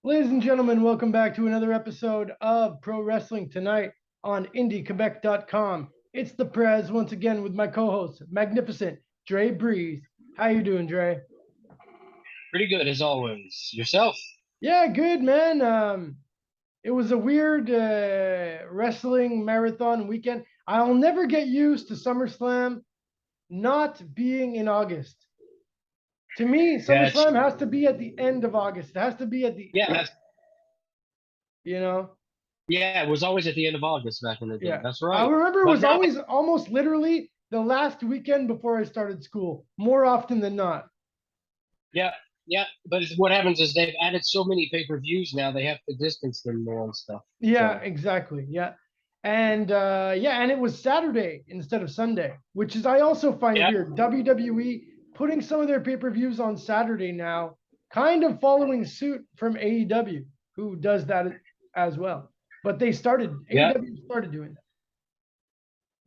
Ladies and gentlemen, welcome back to another episode of Pro Wrestling Tonight on IndieQuebec.com. It's the Prez once again with my co-host, magnificent Dre Breeze. How you doing, Dre? Pretty good as always. Yourself? Yeah, good, man. It was a weird wrestling marathon weekend. I'll never get used to SummerSlam not being in August. To me, Yeah, SummerSlam has to be at the end of August. It has to be at the, yeah, you know. yeah. It was always at the end of August back in the day. Yeah. That's I right. remember it But was now, always almost literally the last weekend before I started school, more often than not. yeah, yeah. But what happens is they've added so many pay-per-views now. They have to distance them more and stuff. Yeah, So exactly. Yeah. And it was Saturday instead of Sunday, which is I also find yeah, weird. WWE putting some of their pay-per-views on Saturday now, kind of following suit from AEW, who does that as well. But yeah, AEW started doing that.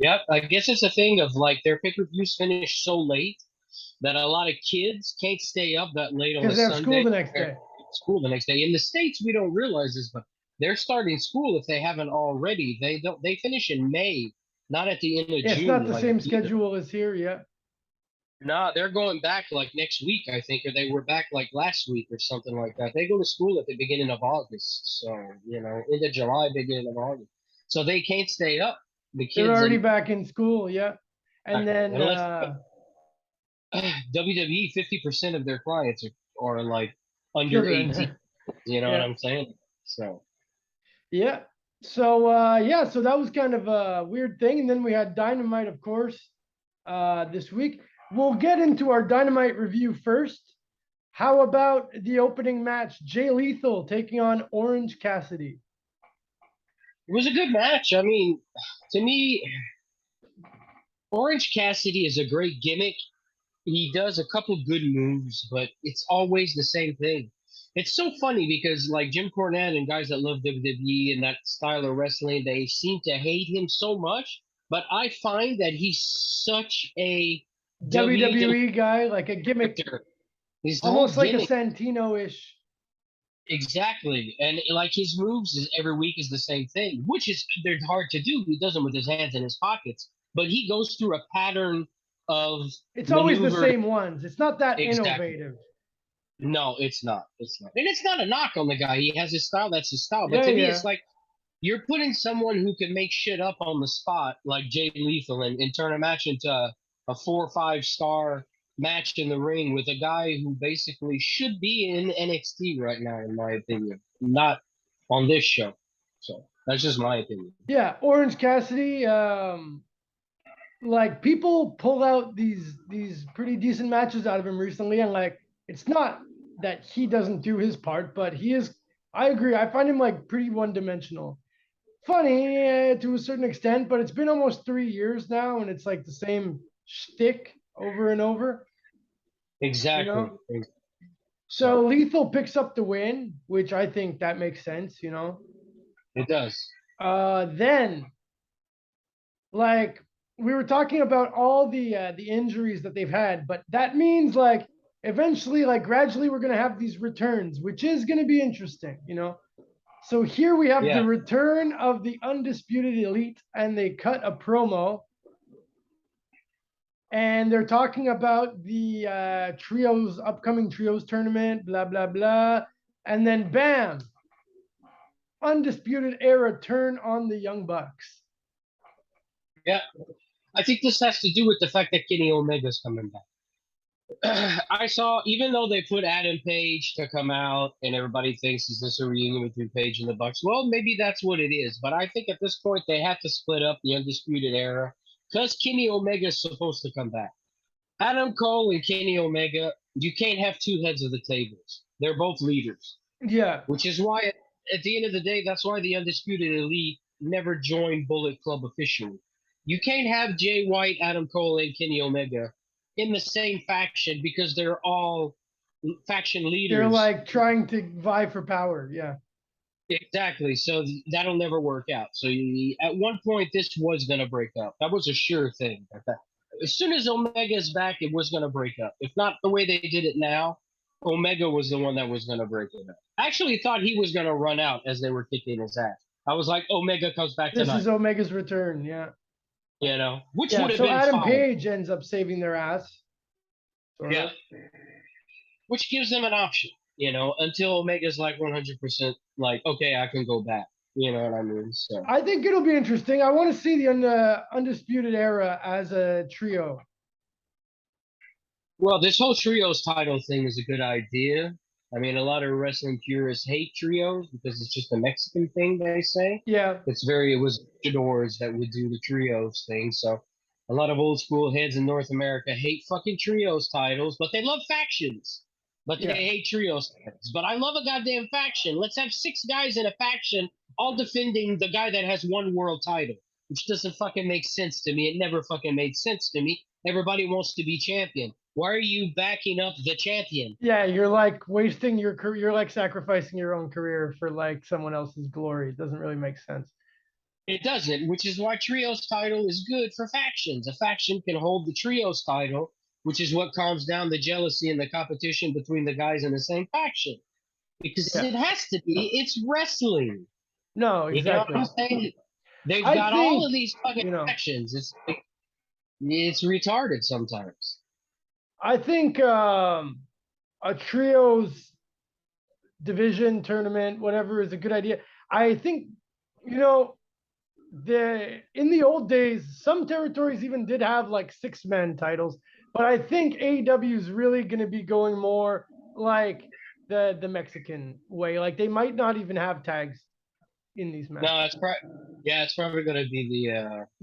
yeah. I guess it's a thing of like their pay-per-views finish so late that a lot of kids can't stay up that late on Because a they have school Sunday. the next Or day. school the next day. In the States, we don't realize this, but they're starting school if they haven't already. They don't. They finish in May, not at the end of It's not June the like same either. schedule as here, yeah. No, they're going back like next week, I think, or they were back like last week or something like that. They go to school at the beginning of August, so into July, beginning of August. So they can't stay up, the They're kids, already and back in school, yeah. And then unless WWE, 50% of their clients are like under children. 18. You know what Yeah. I'm saying? So Yeah. So that was kind of a weird thing. And then we had Dynamite, of course, this week. We'll get into our Dynamite review first. How about the opening match? Jay Lethal taking on Orange Cassidy. it was a good match. I mean, to me, Orange Cassidy is a great gimmick. He does a couple good moves, but it's always the same thing. It's so funny because like Jim Cornette and guys that love WWE and that style of wrestling, they seem to hate him so much. But I find that he's such a WWE WWE guy, like a gimmick, character. His whole almost like a gimmick, Santino ish. exactly, and like his moves is every week is the same thing, which is they're hard to do. He does them with his hands in his pockets, but he goes through a pattern of It's always the maneuver. same ones. It's not that Exactly. innovative. No, it's not. It's not. And it's not a knock on the guy. He has his style. That's his style. But Yeah, to me, yeah. it's like you're putting someone who can make shit up on the spot, like Jay Lethal, and turn a match into a 4 or 5 star match in the ring with a guy who basically should be in NXT right now, in my opinion, not on this show. So that's just my opinion. Yeah, Orange Cassidy, like people pull out these pretty decent matches out of him recently, and like it's not that he doesn't do his part, but he is. I agree. I find him like pretty one dimensional. Funny to a certain extent, but it's been almost 3 years now, and it's like the same shtick over and over. You Exactly. know. So So Lethal picks up the win, which I think that makes sense. You know. it does. Then like we were talking about all the injuries that they've had, but that means like eventually, like gradually, we're gonna have these returns, which is gonna be interesting, you know. So here we have the Yeah. return of the undisputed elite, and they cut a promo, and they're talking about the trios, upcoming trios tournament, blah blah blah, and then bam, undisputed era turn on the Young Bucks. Yeah. I think this has to do with the fact that Kenny Omega's coming back. I saw, even though they put Adam Page to come out, and everybody thinks is this a reunion between Page and the Bucks? Well, maybe that's what it is. But I think at this point they have to split up the Undisputed Era because Kenny Omega is supposed to come back. Adam Cole and Kenny Omega, you can't have two heads of the tables. They're both leaders, Yeah, which is why at the end of the day, that's why the Undisputed Elite never joined Bullet Club officially. You can't have Jay White, Adam Cole, and Kenny Omega in the same faction because they're all faction they're leaders. like trying to vie for power. Yeah. Exactly. So that'll never work out. So at one point, this was going to break up. That was a sure thing. As soon as Omega's back, it was going to break up. If not the way they did it now, Omega was the one that was going to break it up. I actually thought he was going to run out as they were kicking his ass. I was like, Omega comes back This tonight. is Omega's return. Yeah. You know, which Yeah. would have So been Adam fine. Page ends up saving their ass. Yeah. Which gives them an option, you know, until Omega's like 100% like, okay, I can go back. You know what I mean? So I think it'll be interesting. I want to see the Undisputed Era as a trio. well, this whole trios title thing is a good idea. I mean, a lot of wrestling purists hate trios because it's just a Mexican thing, they say. Yeah. It was luchadors that would do the trios thing. So a lot of old school heads in North America hate fucking trios titles, but they love factions. But they Yeah. hate trios titles. But I love a goddamn faction. Let's have 6 guys in a faction all defending the guy that has one world title, which doesn't fucking make sense to me. It never fucking made sense to me. Everybody wants to be champion. Why are you backing up the champion? Yeah, you're like wasting your career. You're like sacrificing your own career for like someone else's glory. It doesn't really make sense. It doesn't, which is why trios title is good for factions. A faction can hold the trios title, which is what calms down the jealousy and the competition between the guys in the same faction. Because Yeah. it has to be. It's wrestling. No, You know what exactly. I'm saying? They've I got all think, of these fucking you know, factions. It's retarded sometimes. I think a trios division tournament, whatever, is a good idea. I think, you know, in the old days, some territories even did have like 6-man titles, but I think AEW is really going to be going more like the Mexican way. Like they might not even have tags in these matches. No, it's probably going to be the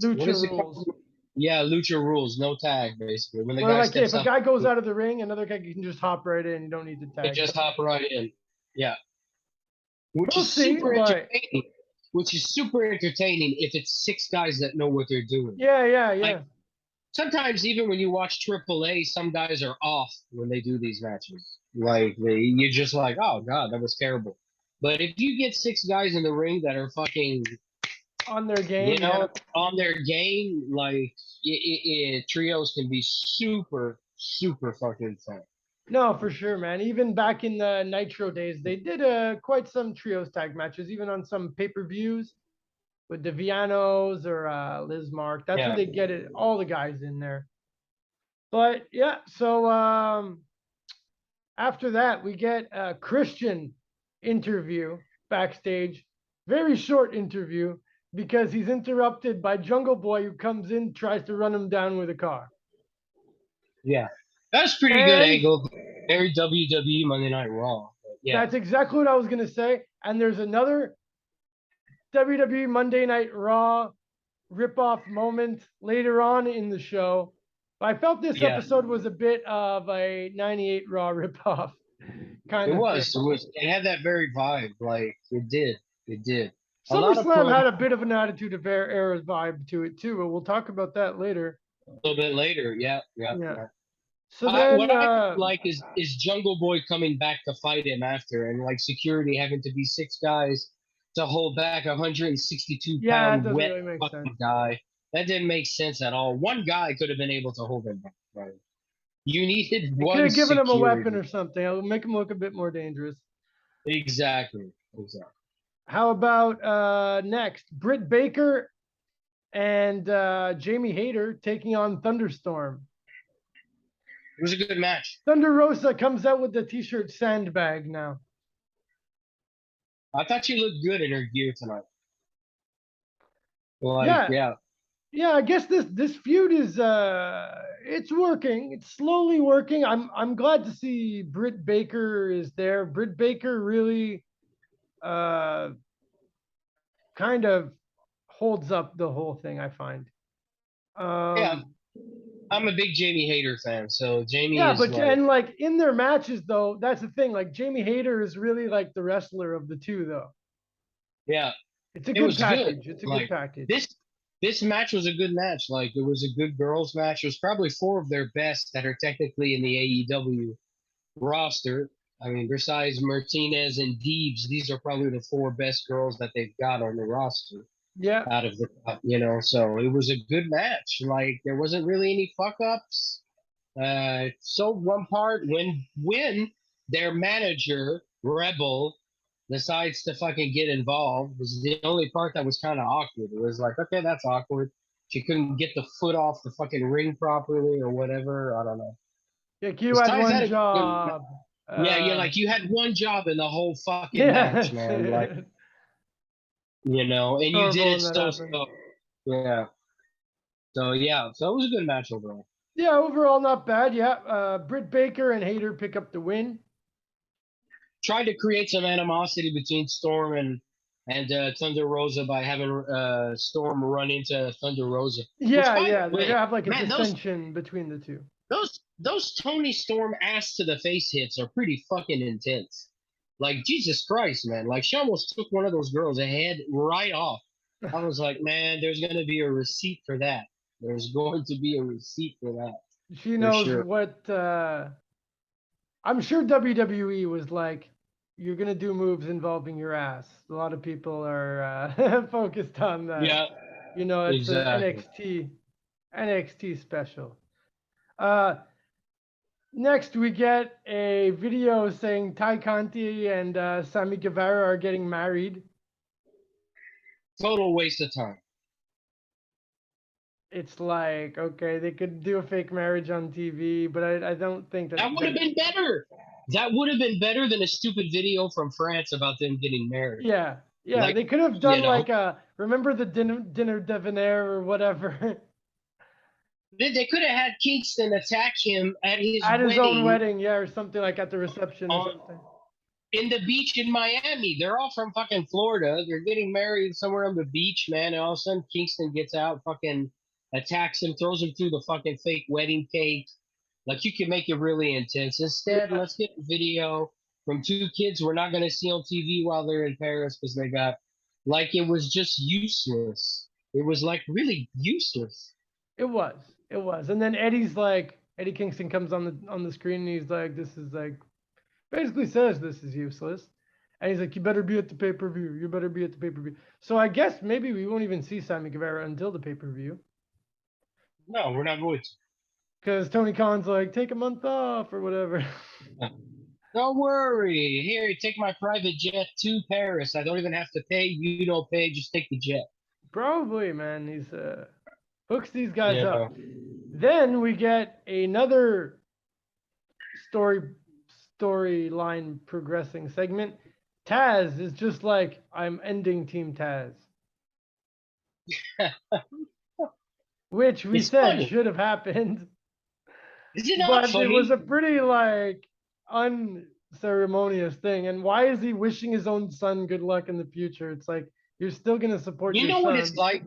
what Lucha is it rules. called? Yeah, lucha rules, no tag basically. When the Where guy like steps if a up, guy goes out of the ring, another guy can just hop right in. You don't need to they tag. just hop right in. Yeah, which We'll is see, super but entertaining. Which is super entertaining if it's 6 guys that know what they're doing. yeah. Like, sometimes even when you watch AAA, some guys are off when they do these matches. Like you're just like, oh god, that was terrible. But if you get 6 guys in the ring that are fucking, on their game, you know, on their game, like trios can be super, super fucking fun. No, for sure, man. Even back in the Nitro days, they did quite some trios tag matches, even on some pay-per-views with the Vianos or Liz Mark. That's where they get it, all the guys in there. But yeah, so after that, we get a Christian interview backstage. Very short interview because he's interrupted by Jungle Boy, who comes in, tries to run him down with a car. Yeah, that's pretty good angle. Very WWE Monday Night Raw. Yeah, that's exactly what I was gonna say. And there's another WWE Monday Night Raw ripoff moment later on in the show. But I felt this episode was a bit of a '98 Raw ripoff kind of. It was. It had that very vibe. Like it did. Summerslam had a bit of an Attitude of Era vibe to it too, but we'll talk about that later. A little bit later, yeah. So then, what I like is Jungle Boy coming back to fight him after, and like security having to be 6 guys to hold back 162-pound wet really fucking guy. That didn't make sense at all. One guy could have been able to hold him back. Right? You needed one. Could have given him a weapon or something. I'll make him look a bit more dangerous. Exactly. How about next? Britt Baker and Jamie Hayter taking on Thunderstorm. It was a good match. Thunder Rosa comes out with the t-shirt Sandbag now. I thought she looked good in her gear tonight. Yeah, I guess this feud is it's working. It's slowly working. I'm glad to see Britt Baker is there. Britt Baker really kind of holds up the whole thing, I find. I'm a big Jamie Hayter fan, so Jamie. Yeah, and like in their matches though, that's the thing. Like Jamie Hayter is really like the wrestler of the two, though. Yeah, it's a good package. It's a good package. This match was a good match. Like it was a good girls match. It was probably 4 of their best that are technically in the AEW roster. I mean, besides Martinez and Deebs, these are probably the 4 best girls that they've got on the roster. Yeah. Out of the, so it was a good match. Like there wasn't really any fuck ups. Sold one part when their manager, Rebel, decides to fucking get involved. Was the only part that was kind of awkward. It was like, okay, that's awkward. She couldn't get the foot off the fucking ring properly or whatever. I don't know. Yeah, Q Because had Ty's one had a good. job. Yeah, you're like you had one job in the whole fucking Yeah, match, that's man. Like it. and you did Horrible it when that so happened. so. Yeah. So yeah, so it was a good match overall. Yeah, overall not bad. Yeah, Britt Baker and Hayter pick up the win. Tried to create some animosity between Storm and Thunder Rosa by having Storm run into Thunder Rosa. Which, Yeah, by yeah, the they're way, gonna have like a man, dissension between the two. those Tony Storm ass to the face hits are pretty fucking intense. Like Jesus Christ, man! Like she almost took one of those girls' head right off. I was like, man, there's gonna be a receipt for that. There's going to be a receipt for that She for knows sure. what. I'm sure WWE was like, you're gonna do moves involving your ass. A lot of people are focused on that. Yeah, You know, it's a exactly. NXT special. Uh, Next, we get a video saying Ty Conti and Sammy Guevara are getting married. Total waste of time. It's like, okay, they could do a fake marriage on TV, but I don't think That would have been better. That would have been better than a stupid video from France about them getting married. yeah, yeah, Like, they could have you done know, like a, remember the dinner debonair or whatever they could have had Kingston attack him at his at his own wedding wedding, yeah, or something like at the reception or on something. in the beach in Miami. They're all from fucking Florida. They're getting married somewhere on the beach, man. And all of a sudden, Kingston gets out, fucking attacks him, throws him through the fucking fake wedding cake. Like, you can make it really intense. Instead, Yeah, let's get a video from two kids we're not going to see on TV while they're in Paris because they got, like, it was just useless. It was, like, really useless. it was, it was, and then Eddie's like, Eddie Kingston comes on the screen and he's like, this is like, basically says this is useless. And he's like, you better be at the pay-per-view. You better be at the pay-per-view. So I guess maybe we won't even see Sammy Guevara until the pay-per-view. No, we're not going Because Tony Khan's like, take a month off or whatever. to. Don't worry. Here, take my private jet to Paris. I don't even have to pay. You don't pay. Just take the jet. Probably, man. He's hooks these guys Yeah. up. Then we get another storyline progressing segment. Taz is just like, I'm ending Team Taz. Which we It's said funny. should have happened. Is it not But it was funny? a pretty like unceremonious thing. And why is he wishing his own son good luck in the future? It's like you're still gonna support You your know what son. it's like?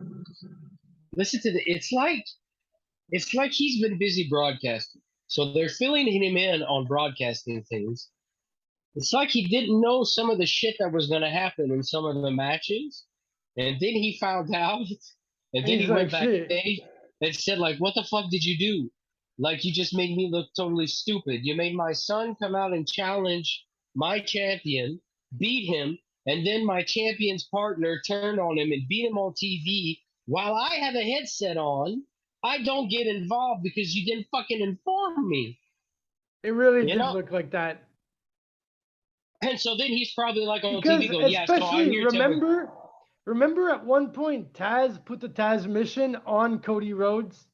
Listen to the. It's like he's been busy broadcasting, so they're filling him in on broadcasting things. It's like he didn't know some of the shit that was going to happen in some of the matches, and then he found out, and And then he's he like, went shit. backstage and said, like, "What the fuck did you do? Like, you just made me look totally stupid. You made my son come out and challenge my champion, beat him, and then my champion's partner turned on him and beat him on TV while I have a headset on. I don't get involved because you didn't fucking inform me, It really you did know?" look like that. And so then he's probably like on Because TV going, "Yeah, so I'm especially here to." remember at one point Taz put the Taz mission on Cody Rhodes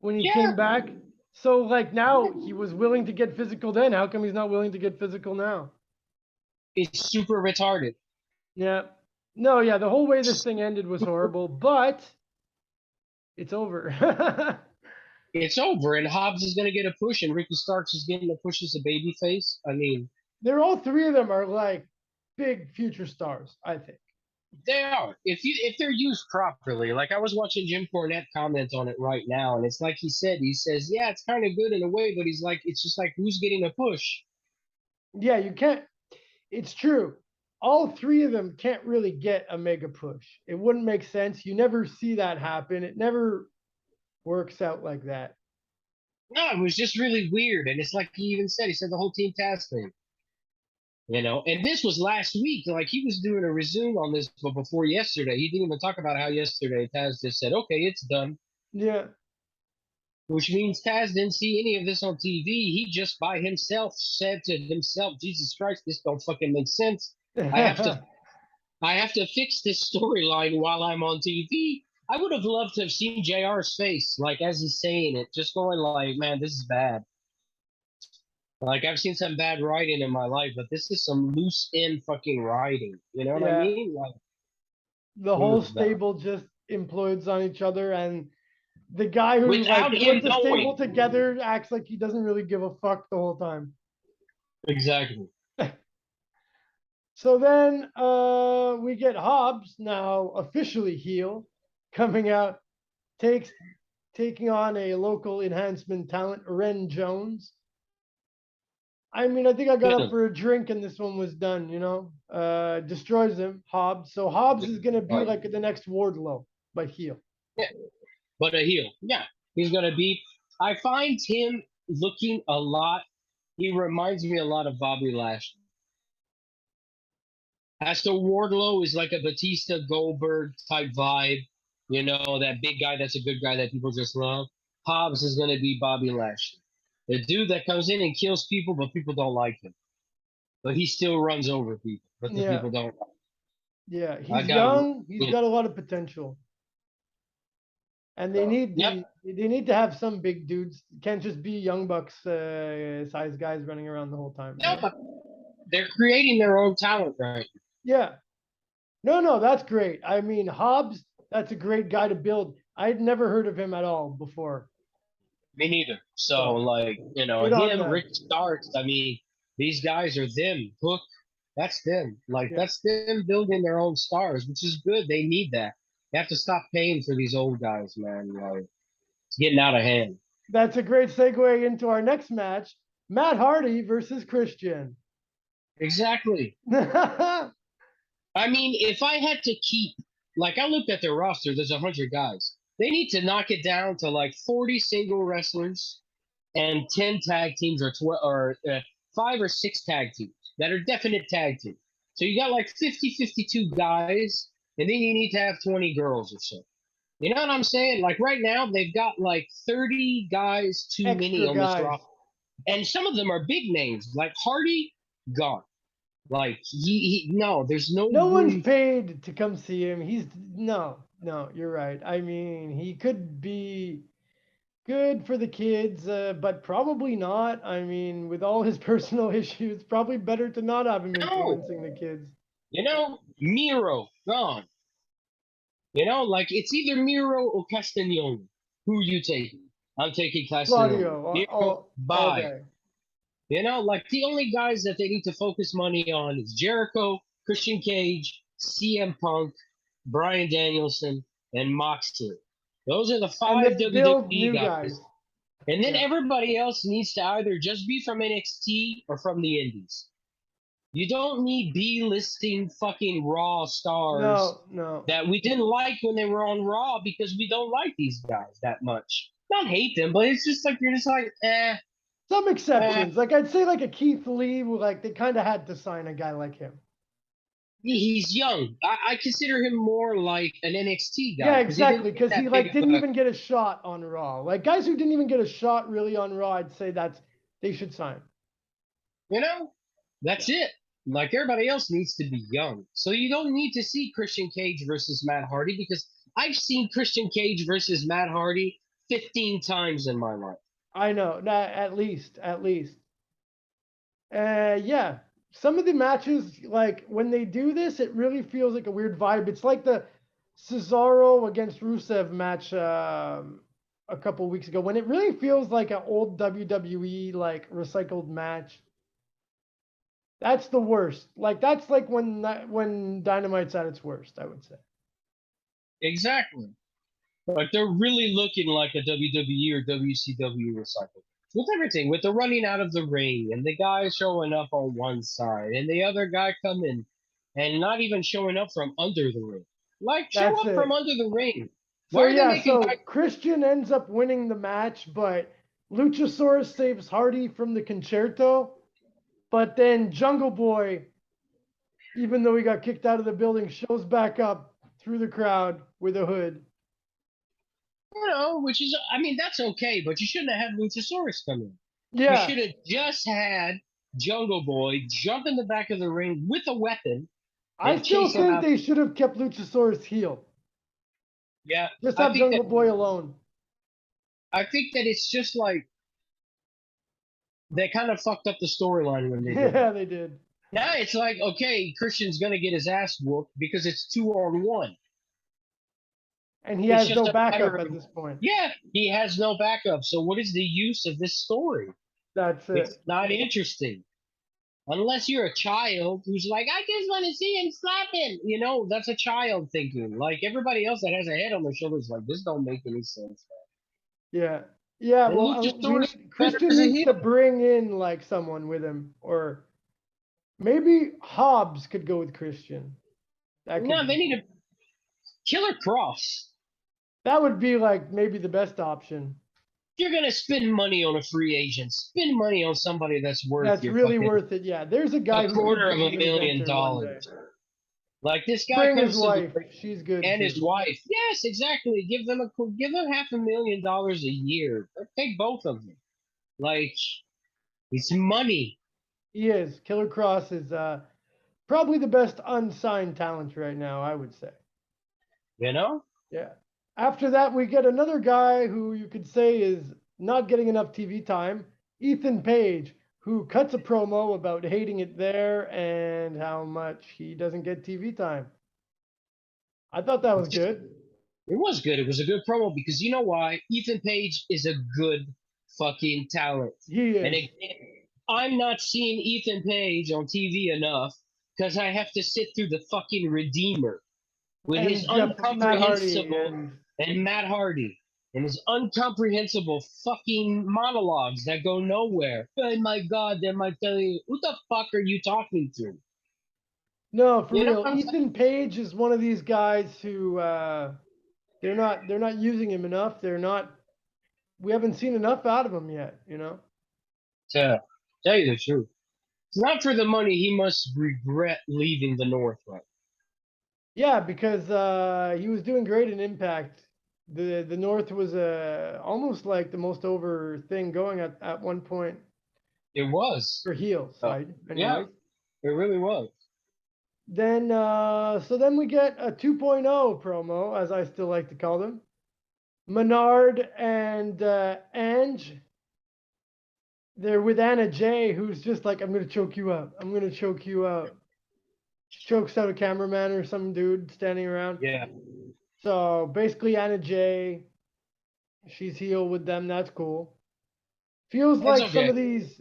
when he Yeah, came back. So like now he was willing to get physical then. How come he's not willing to get physical now? it's super retarded. Yeah. No, yeah, the whole way this thing ended was horrible, but it's over. It's over, and Hobbs is going to get a push, and Ricky Starks is getting a push as a babyface. I mean, They're all three of them are like big future stars, I think. they are. If they're used properly, like I was watching Jim Cornette comment on it right now, and it's like he says, yeah, it's kind of good in a way, but he's like, it's just like who's getting a push? Yeah, you can't. It's true. All three of them can't really get a mega push. It wouldn't make sense. You never see that happen. It never works out like that. No, it was just really weird, and it's like he said the whole Team Task thing. And this was last week. Like he was doing a resume on this, but before yesterday, he didn't even talk about how yesterday Taz just said, "Okay, it's done." Yeah. which means Taz didn't see any of this on TV. He just by himself said to himself, "Jesus Christ, this don't fucking make sense. I have to, I have to fix this storyline while I'm on TV." I would have loved to have seen JR's face, like as he's saying it, just going like, "Man, this is bad." Like I've seen some bad writing in my life, but this is some loose end fucking writing. You know what I Yeah, mean? Like, the whole bad. stable just implodes on each other, and the guy who like Without him put the stable knowing. together acts like he doesn't really give a fuck the whole time. Exactly. So then we get Hobbs, now officially heel, coming out, taking on a local enhancement talent, Ren Jones. I mean, I think I got up for a drink and this one was done, you know? Destroys him, Hobbs. So Hobbs is gonna be Right. like the next Wardlow, but heel. Yeah. But a heel. Yeah. He's gonna be. I find him looking a lot. He reminds me a lot of Bobby Lashley. As to Wardlow is like a Batista Goldberg type vibe. You know, that big guy that's a good guy that people just love. Hobbs is gonna be Bobby Lashley. The dude that comes in and kills people, but people don't like him. But he still runs over people, but the Yeah, people don't. yeah. I He's got. young. He's got a lot of potential, and Yep. they need to have some big dudes. Can't just be young bucks size guys running around the whole time. You No, know? but they're creating their own talent, right? Yeah. No, no, that's great. I mean, Hobbs, that's a great guy to build. I had never heard of him at all before. Me neither. So, So like, good on him, them. Rick Starks, I mean, these guys are them. Hook, that's them. Like, Yeah. that's them building their own stars, which is good. They need that. They have to stop paying for these old guys, man. Like, it's getting out of hand. That's a great segue into our next match, Matt Hardy versus Christian. Exactly. I mean, if I had to keep, like, I looked at their roster, there's 100 guys. They need to knock it down to like 40 single wrestlers and 10 tag teams or 12 or 5 or 6 tag teams that are definite tag teams. So you got like 50, 52 guys, and then you need to have 20 girls or so. You know what I'm saying? Like right now, they've got like 30 guys too many Extra on this guys. roster. And some of them are big names, like Hardy, gone. Like, no, there's no No one's room. paid to come see him. He's no, no, you're right. I mean, he could be good for the kids, but probably not. I mean, with all his personal issues, probably better to not have him No, influencing the kids. Miro, gone. Like it's either Miro or Castagnoli. Who you taking? I'm taking Castagnoli. Claudio, Miro, all bye. day. Like the only guys that they need to focus money on is Jericho, Christian Cage, CM Punk, Brian Danielson, and Moxley. Those are the And 5 then build WWE new guys. guys. And then Yeah. everybody else needs to either just be from NXT or from the Indies. You don't need B-listing fucking Raw stars No, no. that we didn't like when they were on Raw because we don't like these guys that much. Don't hate them, but it's just like you're just like, Some eh. exceptions. Like I'd say like a Keith Lee, like they kind of had to sign a guy like him. He's young. I consider him more like an NXT guy Yeah, because he didn't exactly. get Because he that big like of didn't a. even get a shot on Raw. Like guys who didn't even get a shot really on Raw, I'd say they should sign. You know, that's it. Like everybody else needs to be young, so you don't need to see Christian Cage versus Matt Hardy because I've seen Christian Cage versus Matt Hardy 15 times in my life. I know. At least, at least. Yeah. Some of the matches, like when they do this, it really feels like a weird vibe. It's like the Cesaro against Rusev match a couple weeks ago, when it really feels like an old WWE like recycled match. That's the worst. Like that's like when Dynamite's at its worst, I would say. Exactly. Like they're really looking like a WWE or WCW recycle. With everything, with the running out of the ring and the guy showing up on one side and the other guy coming and not even showing up from under the ring. Like show That's up from it. under the ring. So Why are they yeah, making so guys? Christian ends up winning the match, but Luchasaurus saves Hardy from the concerto. But then Jungle Boy, even though he got kicked out of the building, shows back up through the crowd with a hood. You know, which is, I mean, that's okay, but you shouldn't have had Luchasaurus come in. You Yeah, should have just had Jungle Boy jump in the back of the ring with a weapon I and still chase him think out. they should have kept Luchasaurus heel. Yeah, Just I have think that Jungle Boy alone. I think that it's just like they kind of fucked up the storyline when they did Yeah, that. they did. Now it's like, okay, Christian's gonna get his ass whooped because it's 2-on-1. And he It's has just no a matter backup of, at this point. yeah, he has no backup. So what is the use of this story? That's It's it. not interesting. Unless you're a child who's like, I just want to see him slap him. You know, that's a child thinking. Like everybody else that has a head on their shoulders, like, this don't make any sense. Yeah. Yeah, And well, we Luchasaurus need better Christian as a needs to heel. bring in like someone with him, or maybe Hobbs could go with Christian. That could No, they be need a Killer Cross. that would be like maybe the best option. If you're gonna spend money on a free agent, spend money on somebody that's worth That's your really fucking worth it. Yeah, there's a a guy who could quarter be of the a main million eventer one day. dollars. Like this guy Bring his comes to the wife. ring She's good and his too. wife. Yes, exactly. Give them $500,000 a year. Take both of them. Like it's money. He is. Killer Cross is probably the best unsigned talent right now, I would say. You know? Yeah. After that, we get another guy who you could say is not getting enough TV time, Ethan Page, who cuts a promo about hating it there and how much he doesn't get TV time. I thought that was good. It was good. It was a good promo because you know why? Ethan Page is a good fucking talent. He And is. I'm not seeing Ethan Page on TV enough because I have to sit through the fucking Redeemer with his And Matt Hardy incomprehensible and Matt Hardy and his incomprehensible fucking monologues that go nowhere. Oh my God, they might tell you, who the fuck are you talking to? no, for You know real. what I'm saying? Ethan Page is one of these guys who they're not using him enough. We haven't seen enough out of him yet, you know? To tell you the truth. It's not for the money, he must regret leaving the North, right? Yeah, because he was doing great in Impact. The North was almost like the most over thing going at one point It was. for heel Oh, side, yeah, anyways. it really was. Then we get a 2.0 promo, as I still like to call them. Menard and Ange. They're with Anna Jay, who's just like, I'm gonna choke you out. I'm gonna choke you out. Chokes out a cameraman or some dude standing around. Yeah. So basically, Anna Jay, she's heel with them. That's cool. Feels That's like some okay. of these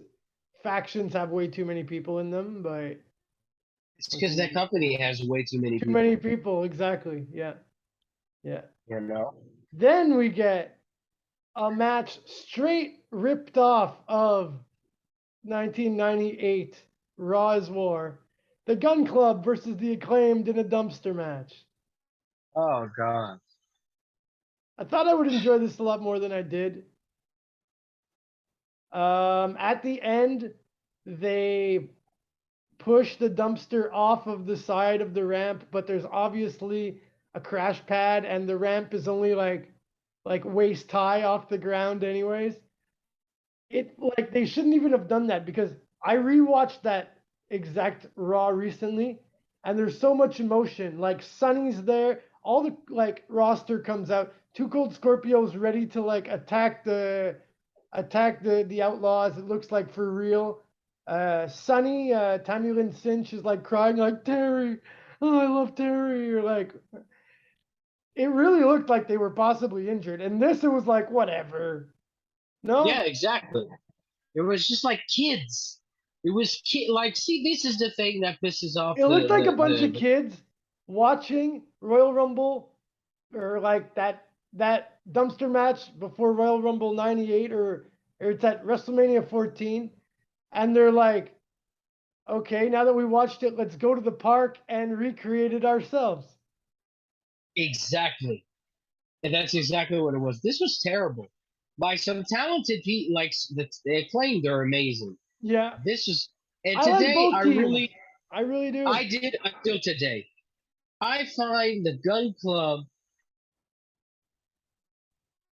factions have way too many people in them, but It's because that company has way too many too people. many people. Exactly. Yeah. Yeah. You know? Then we get a match straight ripped off of 1998 Raw's War. The Gun Club versus the Acclaimed in a dumpster match. Oh God. I thought I would enjoy this a lot more than I did. At the end, they push the dumpster off of the side of the ramp, but there's obviously a crash pad, and the ramp is only like waist high off the ground, anyways. It like they shouldn't even have done that because I rewatched that exact Raw recently, and there's so much emotion. Like Sunny's there, all the like roster comes out. Two Cold Scorpios ready to like attack the Outlaws. It looks like for real. Sunny, Tammy Lynn Cinch is like crying like Terry. Oh, I love Terry. Or like it really looked like they were possibly injured. And this it was like whatever. Yeah, No, exactly. It was just like kids. It was like, see, this is the thing that pisses off it looked like a bunch of the kids watching Royal Rumble or like that dumpster match before Royal Rumble 98 or it's at WrestleMania 14 and they're like, okay, now that we watched it, let's go to the park and recreate it ourselves. exactly. And that's exactly what it was. This was terrible. By some talented people, like the Acclaimed, they're amazing. Yeah. This is, and I like today both teams. I really do. I did until today. I find the Gun Club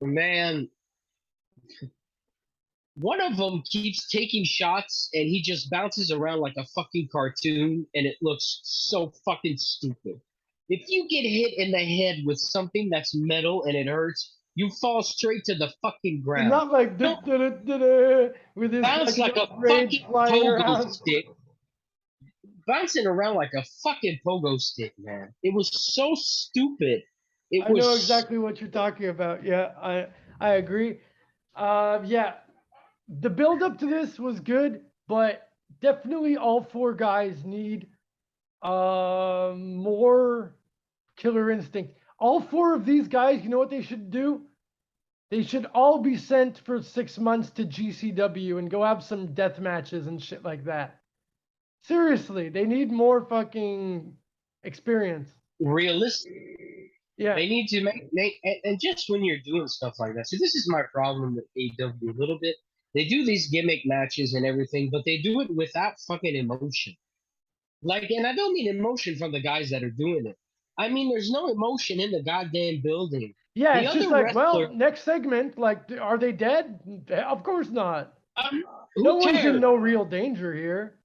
Man, one of them keeps taking shots and he just bounces around like a fucking cartoon and it looks so fucking stupid. If you get hit in the head with something that's metal and it hurts, you fall straight to the fucking And ground. not like Don't with his bounce like a rage fucking flying pogo around. stick. Bouncing around like a fucking pogo stick, man. It was so stupid. It I know was exactly what you're talking about. Yeah, I agree. Yeah, the build up to this was good, but definitely all four guys need more killer instinct. All four of these guys, you know what they should do? They should all be sent for 6 months to GCW and go have some death matches and shit like that. Seriously, they need more fucking experience. realistic. Yeah, They need to and just when you're doing stuff like that. So this is my problem with AEW a little bit. They do these gimmick matches and everything, but they do it without fucking emotion. Like, and I don't mean emotion from the guys that are doing it. I mean, there's no emotion in the goddamn building. yeah. The It's just other like, well, wrestler, next segment, like, are they dead? Of course not. No who one's in cares? no real danger here.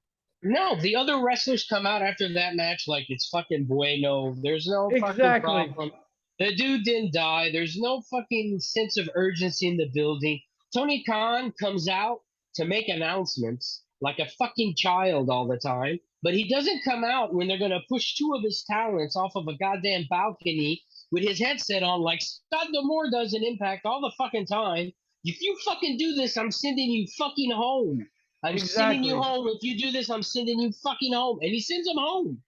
No, the other wrestlers come out after that match like it's fucking bueno. There's no fucking Exactly. problem. The dude didn't die. There's no fucking sense of urgency in the building. Tony Khan comes out to make announcements like a fucking child all the time, but he doesn't come out when they're gonna push two of his talents off of a goddamn balcony with his headset on like Scott D'Amore does in Impact all the fucking time. If you fucking do this, I'm sending you fucking home. I'm sending you Exactly. home. If you do this, I'm sending you fucking home. And he sends him home.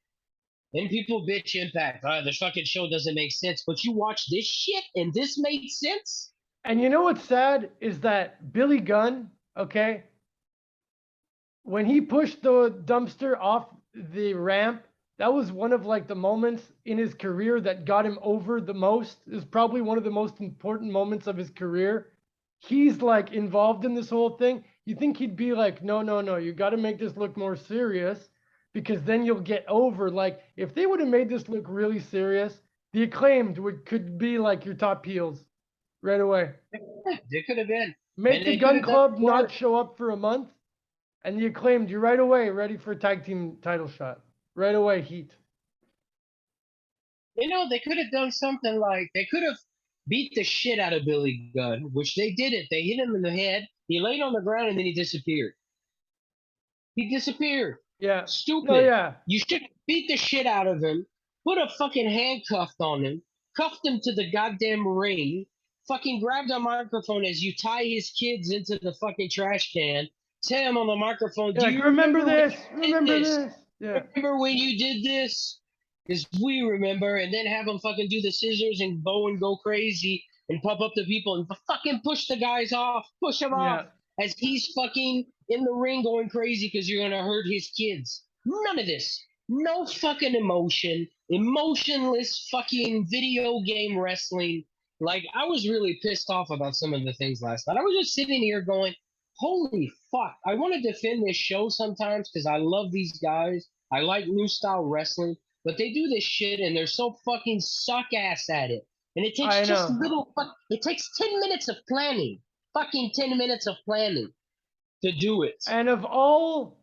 And people bitch Impact. The fucking show doesn't make sense. But you watch this shit and this made sense? And you know what's sad is that Billy Gunn, okay, when he pushed the dumpster off the ramp, that was one of like the moments in his career that got him over the most. It was probably one of the most important moments of his career. He's like involved in this whole thing. You think he'd be like, no, no, no, you got to make this look more serious because then you'll get over. Like if they would have made this look really serious, the Acclaimed could be like your top heels right away. They could have been. Make And the they could Gun have done Club not more. show up for a month, and the Acclaimed you right away ready for a tag team title shot. Right away, heat. You know, they could have done something like they could have beat the shit out of Billy Gunn, which they did it. They hit him in the head. He laid on the ground and then he disappeared. He disappeared. Yeah. No, Stupid. yeah. You should beat the shit out of him, put a fucking handcuff on him, cuffed him to the goddamn ring, fucking grab the microphone as you tie his kids into the fucking trash can, tell him on the microphone, Yeah, do like you remember remember when this. you did Remember this? this. Yeah. Remember when you did this? Because we remember, and then have him fucking do the scissors and bow and go crazy and pump up the people and fucking push the guys off, push them off Yeah. as he's fucking in the ring going crazy because you're gonna hurt his kids. None of this. No fucking emotion. Emotionless fucking video game wrestling. Like I was really pissed off about some of the things last night. I was just sitting here going, holy fuck. I want to defend this show sometimes because I love these guys. I like new style wrestling, but they do this shit and they're so fucking suck ass at it. And it takes I just know. little, it takes 10 minutes of planning. Fucking 10 minutes of planning to do it. And of all,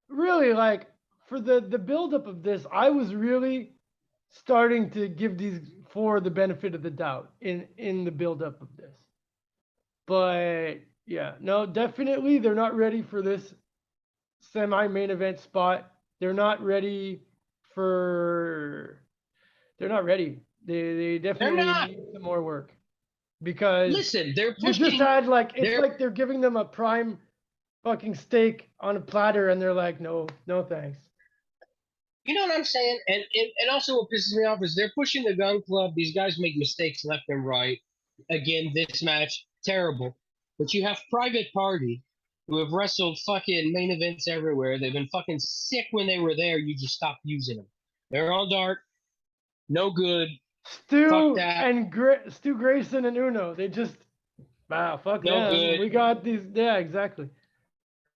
really, like for the buildup of this, I was really starting to give these four the benefit of the doubt in the buildup of this. But yeah, no, definitely they're not ready for this semi-main event spot. They're not ready for. They're not ready. They They're definitely not. need some more work because Listen, they're you just pushing. had like it's They're, like they're giving them a prime fucking steak on a platter and they're like, no, no thanks. you know what I'm saying? And also what pisses me off is they're pushing the Gun Club. These guys make mistakes left and right. Again, this match, terrible. But you have Private Party, who have wrestled fucking main events everywhere. They've been fucking sick when they were there. You just stopped using them. They're all dark. No good. Fuck Stu that. and Stu Grayson and Uno, they just wow, fuck No them. good. We got these. Yeah, exactly.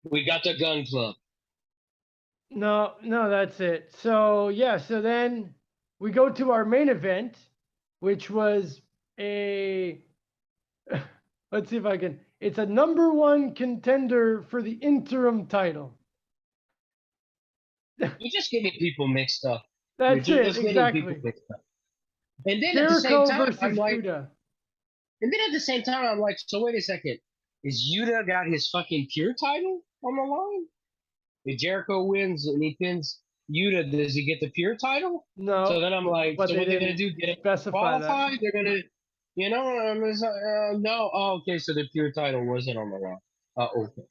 We got the Gun Club. No, no, that's it. So yeah, so then we go to our main event, which was a Let's see if I can. It's a number one contender for the interim title. You're just getting people mixed up. That's You're it, just getting people exactly. mixed up. And then at the same Jericho time, I'm versus like, Yuta. and then at the same time, I'm like, so wait a second. Is Yuta got his fucking pure title on the line? If Jericho wins and he pins Yuta, does he get the pure title? No, So then I'm like, but so they what are they gonna didn't do? Get him specify that. qualified? They're gonna, I'm just like, no. Oh, okay, so the pure title wasn't on the line. Okay.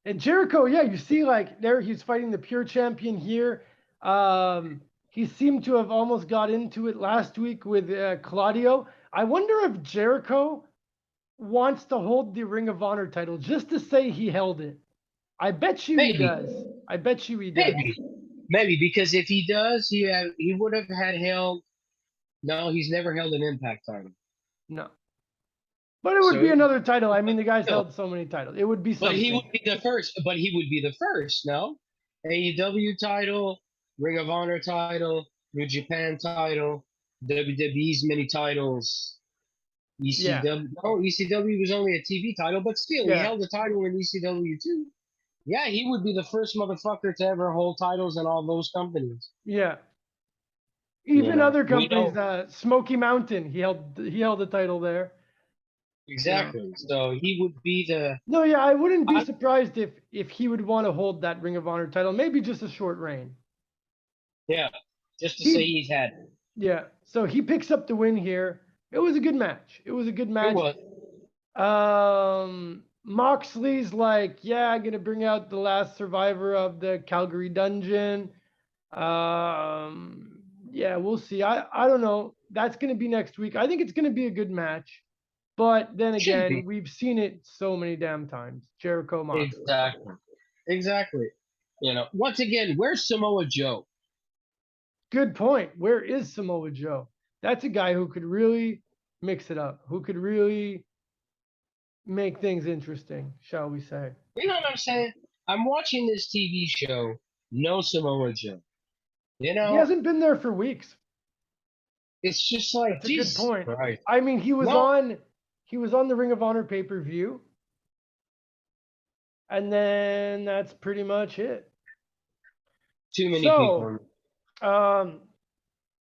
And Jericho, yeah, you see, like there he's fighting the pure champion here. He seemed to have almost got into it last week with Claudio. I wonder if Jericho wants to hold the Ring of Honor title just to say he held it. I bet you he Maybe. does. I bet you he does. Maybe because if he does, he would have had held. No, he's never held an Impact title. No. But it would So be another title. I mean, the guy's no. held so many titles. It would be But something. he would be the first. But he would be the first. No, AEW title, Ring of Honor title, New Japan title, WWE's many titles. ECW. Yeah. No, ECW was only a TV title, but still, he Yeah. held the title in ECW too. Yeah, he would be the first motherfucker to ever hold titles in all those companies. Yeah. Even know, other we companies, Smoky Mountain, he held the title there. Exactly. So he would be the. No, yeah, I wouldn't be surprised if he would want to hold that Ring of Honor title, maybe just a short reign. Yeah, just to say he's had it. Yeah, so he picks up the win here. It was a good match. It was a good match. It was. Moxley's like, yeah, I'm gonna bring out the last survivor of the Calgary dungeon. Yeah, we'll see. I don't know. That's gonna be next week. I think it's gonna be a good match. But then again, we've seen it so many damn times. Jericho Moxley. Exactly. Once again, where's Samoa Joe? Good point. Where is Samoa Joe? That's a guy who could really mix it up, who could really make things interesting, shall we say. You know what I'm saying? I'm watching this TV show, no Samoa Joe. He hasn't been there for weeks. It's just like, that's a good point. Christ. I mean, he was on the Ring of Honor pay-per-view. And then that's pretty much it. Too many people.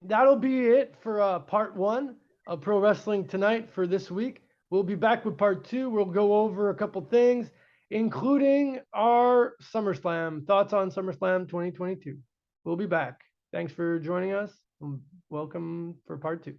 That'll be it for part 1 of Pro Wrestling Tonight for this week. We'll be back with part 2. We'll go over a couple things, including our SummerSlam, thoughts on SummerSlam 2022. We'll be back. Thanks for joining us. Welcome for part 2.